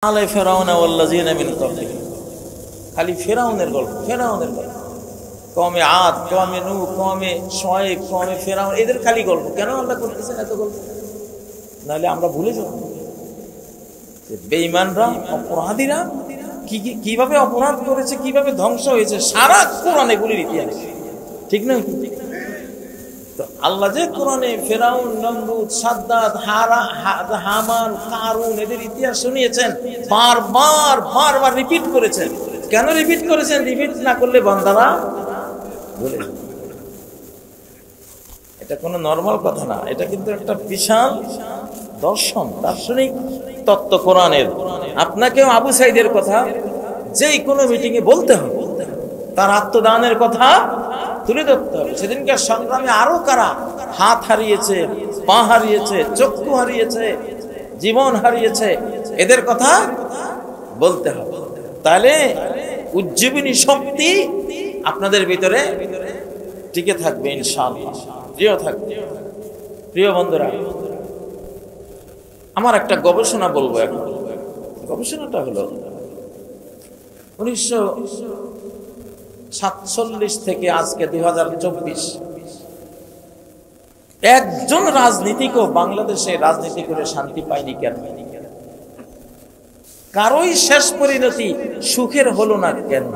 আলে ফেরাউন ওয়াল্লাযিনা মিন ক্বাবলিহি, খালি ফেরাউনের গল্প, ফেরাউনের গল্প। কওমে আদ, কওমে নূহ, কওমে শুআয়ব, কওমে ফেরাউন, এদের খালি গল্প। কেন আল্লাহ করতেছেন এত গল্প? নাহলে আমরা ভুলে যাব যে বেঈমানরা, অপরাধীরা কিভাবে অপরাধ করেছে, কিভাবে ধ্বংস হয়েছে, সারা কোরআন এগুলির ইতিহাস। ঠিক নয়? তো আল্লাহ যে কোরআনে ফেরাউন, নমরুদ, সাদ্দাত, হামান, কারুন এদের ইতিহাস শুনিয়েছেন, বারবার রিপিট করেছেন। কেন রিপিট করেছেন? রিপিট না করলে বান্দারা ভুলে যাবে। এটা কোনো নরমাল কথা না, এটা কিন্তু একটা বিশাল দর্শন, দার্শনিক তত্ত্ব কোরআনের। আপনাকেও আবু সাইদের কথা যেই কোনো মিটিং এ বলতে হবে, তার আত্মদানের কথা তুলে ধরতে হবে। সেদিনকার সংগ্রামে আরো কারা হাত হারিয়েছে, পা হারিয়েছে, চক্ষু হারিয়েছে, জীবন হারিয়েছে, এদের কথা বলতে হবে। তাহলে উজ্জীবনী শক্তি আপনাদের ভিতরে টিকে থাকবে ইনশাআল্লাহ, প্রিয় থাকবে। প্রিয় বন্ধুরা, আমার একটা গবেষণা বলবো এখন। গবেষণাটা হলো 1947 থেকে আজকে 2024, একজন রাজনীতিকও বাংলাদেশে রাজনীতি করে শান্তি পায়নি। কেন? কারোই শেষ পরিণতি সুখের হলো না কেন?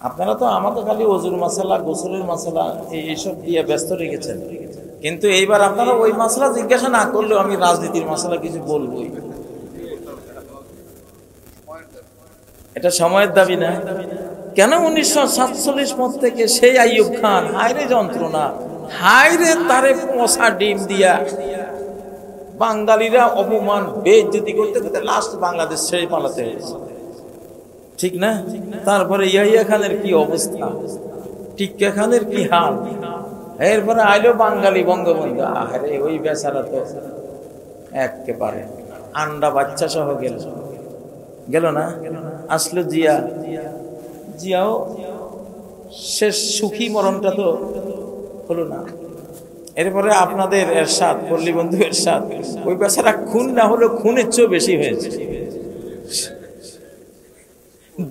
আপনারা তো আমাদের খালি ওযুর মাসালা, গোসলের মাসালা এইসব দিয়ে ব্যস্ত রেখেছেন, কিন্তু এইবার আপনারা ওই মাসালা জিজ্ঞাসা না করলেও আমি রাজনীতির মাসালা কিছু বলবোই। এটা সময়ের দাবি না? কেন 1947 পর থেকে সেই আইয়ুব খান, হায়রে যন্ত্রণা, হায়রে তারে পচা ডিম দিয়া বাঙালিরা অপমান বেইজ্জতি করতে করতে লাস্ট বাংলাদেশ ছেড়ে পালাতে হয়েছে। ঠিক না? তারপরে ইয়াহিয়া খানের কি অবস্থা, টিক্কা খানের কি হাল, এরপরে আইলো বাঙালি বঙ্গবন্ধু। আরে ওই বেচারা তো একেবারে আন্ডা বাচ্চা সহ গেল না। আসলো জিয়াও শেষ সুখী মরণটা তো হলো না। এরপরে আপনাদের এরশাদ, পল্লী বন্ধু এরশাদ, ওই বেচারা খুন না হলো খুনের চেয়েও বেশি হয়েছে।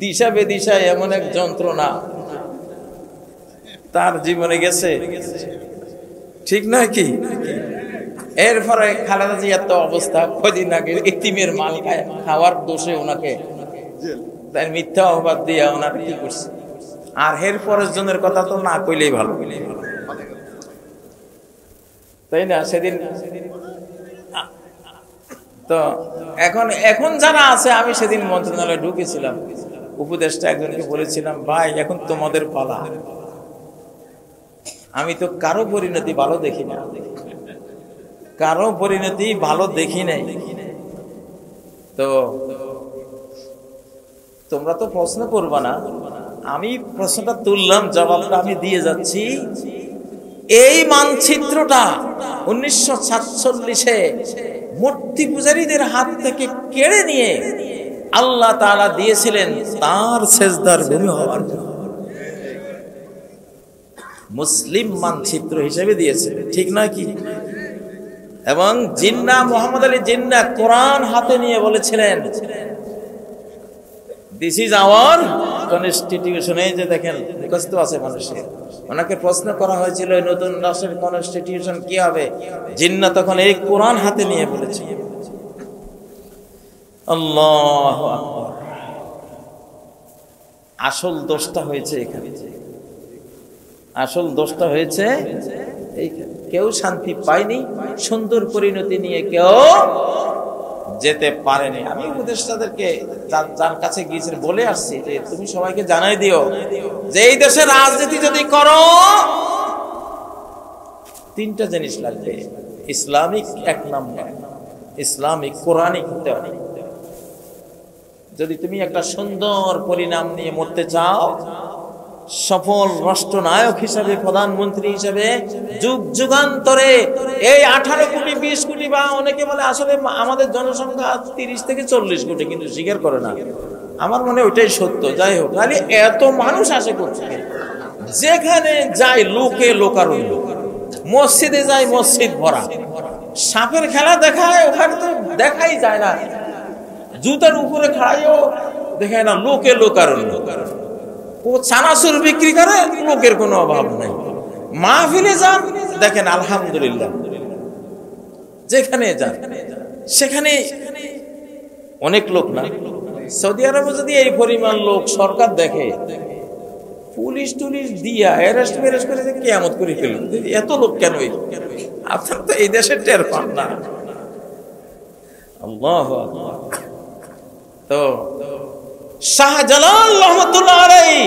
দিশা বেদিশায় এমন এক যন্ত্রণা তার জীবনে গেছে, ঠিক নয় কি? এরপরে খালেদা জিয়ার তো অবস্থা, কদিন আগে এতিমের মাল খাওয়ার দোষে ওনাকে তাই মিথ্যা অপবাদ দিয়ে ওনার কি করছে। আর এর পরের জনের কথা তো না কইলেই ভালো, তাই না? সেদিন তো এখন যারা আছে, আমি সেদিন মন্ত্রণালয়ে ঢুকেছিলাম, উপদেষ্টা একজনকে বলেছিলাম, ভাই এখন তোমাদের পালা। আমি তো কারো পরিণতি ভালো দেখি না, কারো পরিণতি ভালো দেখি নাই। তো তোমরা তো প্রশ্ন করবা না, আমি প্রশ্নটা তুললাম, জবাবটা আমি দিয়ে যাচ্ছি। এই মানচিত্রটা 1947-এ মূর্তি পূজারীদের হাত থেকে কেড়ে নিয়ে আল্লাহ তাআলা দিয়েছিলেন তার সেজদার ভূমি হওয়ার জন্য, মুসলিম মানচিত্র হিসেবে দিয়েছিলেন, ঠিক নয় কি? এবং জিন্না, মোহাম্মদ আলী জিন্না কোরআন হাতে নিয়ে বলেছিলেন, দিস ইজ আওয়ার কনস্টিটিউশন। এই যে দেখেন, মুখস্থ আছে মানুষের। ওনাকে প্রশ্ন করা হয়েছিল নতুন রাষ্ট্রের কনস্টিটিউশন কি হবে, জিন্না তখন এই কোরআন হাতে নিয়ে বলেছে। আল্লাহু আকবার। আসল দোষটা হয়েছে এখানে, আসল দোষটা হয়েছে এইখানে। কেউ শান্তি পায়নি, সুন্দর পরিণতি নিয়ে কেউ যেতে পারেনি। আমি উপদেষ্টাদেরকে যার কাছে গিয়েছে বলে আসছি যে তুমি সবাইকে জানাই দিও যে এই দেশে রাজনীতি যদি করো, তিনটা জিনিস লাগবে। ইসলামিক, এক নম্বর ইসলামিক কোরআনিক হতে হবে। যদি তুমি একটা সুন্দর পরিণাম নিয়ে মরতে চাও, সফল রাষ্ট্রনায়ক হিসাবে, প্রধানমন্ত্রী হিসাবে, যুগ যুগান্তরে এই 18 কোটি 20 কোটি, বা অনেকে বলে আসলে আমাদের জনসংখ্যা 30 থেকে 40 কোটি, কিন্তু স্বীকার করে না। আমার মনে ওইটাই সত্য। যাই হোক, খালি এত মানুষ আসে করছে, যেখানে যায় লোকে লোকারণ্য, মসজিদে যায় মসজিদ ভরা, সাপের খেলা দেখায়, ওখানে তো দেখাই যায় না, জুতার উপরে খাড়াইও দেখায় না, লোকে লোকারণ্য। ও চানাচুর বিক্রি করে, লোকের কোনো অভাব নাই। মাহফিলে যান, দেখেন আলহামদুলিল্লাহ, যেখানে যান সেখানে অনেক লোক না। সৌদি আরবে যদি এই পরিমাণ লোক সরকার দেখে, পুলিশ টুলিশ দিয়া অ্যারেস্ট ম্যারেস্ট করে কিয়ামত করে ফেলুন। এত লোক কেন? আপনারা তো এই দেশের টের পান না। আল্লাহু আকবার। তো শাহজালাল রহমাতুল্লাহ আলাইহি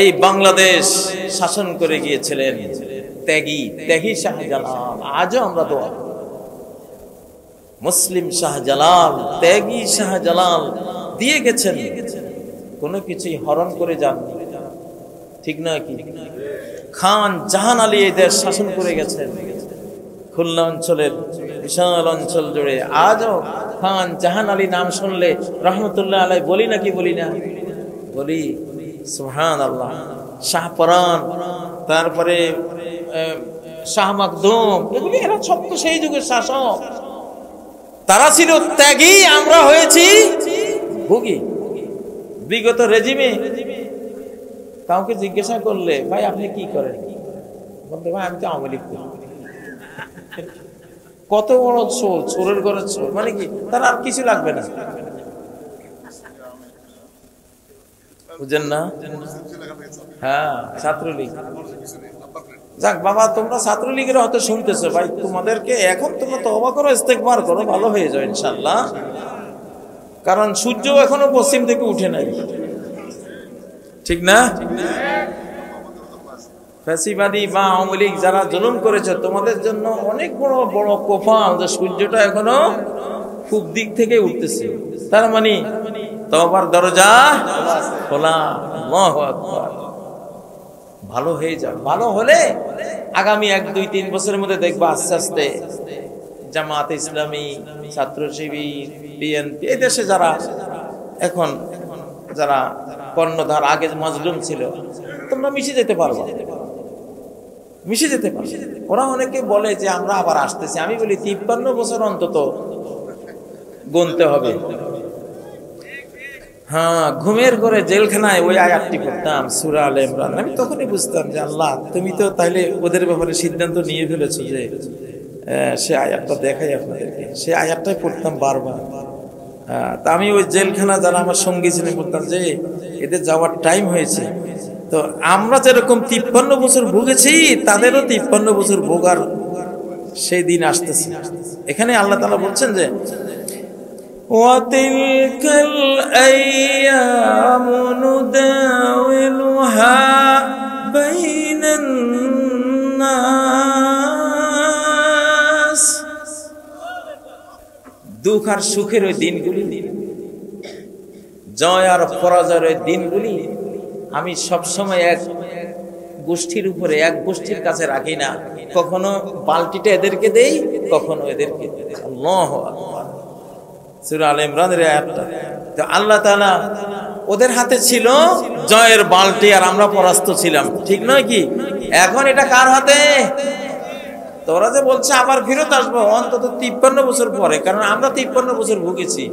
এই বাংলাদেশ শাসন করে গিয়েছিলেন, ত্যাগী শাহজালাল। আজও আমরা দোয়া, মুসলিম শাহজালাল, ত্যাগী শাহজালাল দিয়ে গেছেন, কোনো কিছুই হরণ করে যান, ঠিক না কি? খান জাহান আলী এই দেশ শাসন করে গেছেন, খুলনা অঞ্চলের বিশাল অঞ্চল জুড়ে। আজও খান জাহান আলী নাম শুনলে রহমতুল্লাহ আলাই বলি নাকি বলি না? বলি, সুবহানাল্লাহ। শাহপরান, তারপরে শাহ মাকদুম, এগুলি এরা সব তো সেই যুগের শাসক। তারা ছিল ত্যাগী, আমরা হয়েছি ভোগী। বিগত রেজিমে কাউকে জিজ্ঞাসা করলে, ভাই আপনি কি করেন, বলতে ভাই আমি তো আওয়ামী লীগ করি। কত বড় চোর, চোরের ঘরে চোর, মানে কি তার আর কিছু লাগবে না, বুঝেন না? হ্যাঁ, ছাত্রলীগ। যাক বাবা, তোমরা ছাত্রলীগের হয়তো শুনতেছো, ভাই তোমাদেরকে এখন তোমরা তওবা করো, ইস্তেগফার করো, ভালো হয়ে যাও ইনশাআল্লাহ। কারণ সূর্য এখনো পশ্চিম থেকে উঠে নাই, ঠিক না? ফ্যাসিবাদী বা আওয়ামী লীগ যারা জুলুম করেছে, তোমাদের জন্য অনেক বড় বড় কোফাল যে সূর্যটা এখনো পূব দিক থেকে উঠতেছে। তার মানে তওবার দরজা খোলা। আল্লাহু আকবার। ভালো হয়ে যাও। ভালো হলে আগামী 1-2-3 বছরের মধ্যে দেখবা আস্তে আস্তে জামাত ইসলামী, ছাত্র শিবির, বিএনপি, এই দেশে যারা এখন যারা কর্ণধার, আগে মাজলুম ছিল, তোমরা মিশে যেতে পারবে, মিশে যেতে পারবে। ওরা অনেকে বলে যে আমরা আবার আসতেছি, আমি বলি 53 বছর অন্তত গুনতে হবে। হ্যাঁ, ঘুমের ঘরে জেলখানায় ওই আয়াতটি পড়তাম, সূরা আলে ইমরান। আমি তখনই বুঝতাম যে আল্লাহ তুমি তো তাইলে ওদের ব্যাপারে সিদ্ধান্ত নিয়ে ফেলেছো যে সে আয়াতটা দেখাই আপনাদেরকে। সে আয়াতটাই পড়তাম বারবার। তা আমি ওই জেলখানা যারা আমার সঙ্গী ছিলেন বলতাম যে এদের যাওয়ার টাইম হয়েছে। তো আমরা যেরকম 53 বছর ভুগেছি, তাদেরও 53 বছর ভোগার সেই দিন আসতেছে। এখানে আল্লাহ তাআলা বলছেন যে وَتِلْكَ الْأَيَّامُ نُدَاوِلُهَا بَيْنَ النَّاسِ। দুঃখ আর সুখের ওই দিনগুলি, জয় আর পরাজয়ের ওই দিনগুলি আমি সবসময় এক গোষ্ঠীর উপরে, এক গোষ্ঠীর কাছে রাখি না। কখনো বালতিটা এদেরকে দেই, কখনো এদেরকে দেই। আল্লাহু আকবার। সূরা আলে ইমরানের আয়াতটা। তো আল্লাহ তাআলা ওদের হাতে ছিল জয়ের বালতি, আর আমরা পরাস্ত ছিলাম, ঠিক নয় কি? এখন এটা কার হাতে? তোরা যে বলছে আবার ফেরত আসবো, অন্তত 53 বছর পরে, কারণ আমরা 53 বছর ভুগেছি,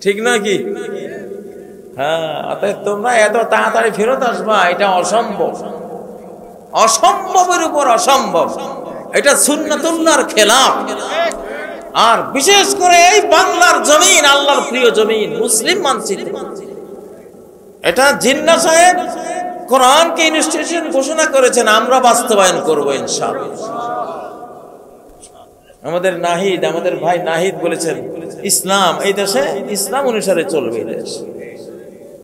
ঠিক নয় কি? হ্যাঁ, অতএব তোমরা এত তাড়াতাড়ি ফেরত আসবা, এটা অসম্ভব, অসম্ভবের উপর অসম্ভব। এটা সুন্নাতুল্লাহর খেলাফ। আর বিশেষ করে এই বাংলার জমিন, আল্লাহর প্রিয় জমিন, মুসলিম মানচিত্র, এটা জিন্নাহ সাহেব কোরআনকে ইনস্টিটিউশন ঘোষণা করেছেন, আমরা বাস্তবায়ন করব ইনশাআল্লাহ। আমাদের নাহিদ, আমাদের ভাই নাহিদ বলেছেন ইসলাম এই দেশে ইসলাম অনুসারে চলবে এই দেশ।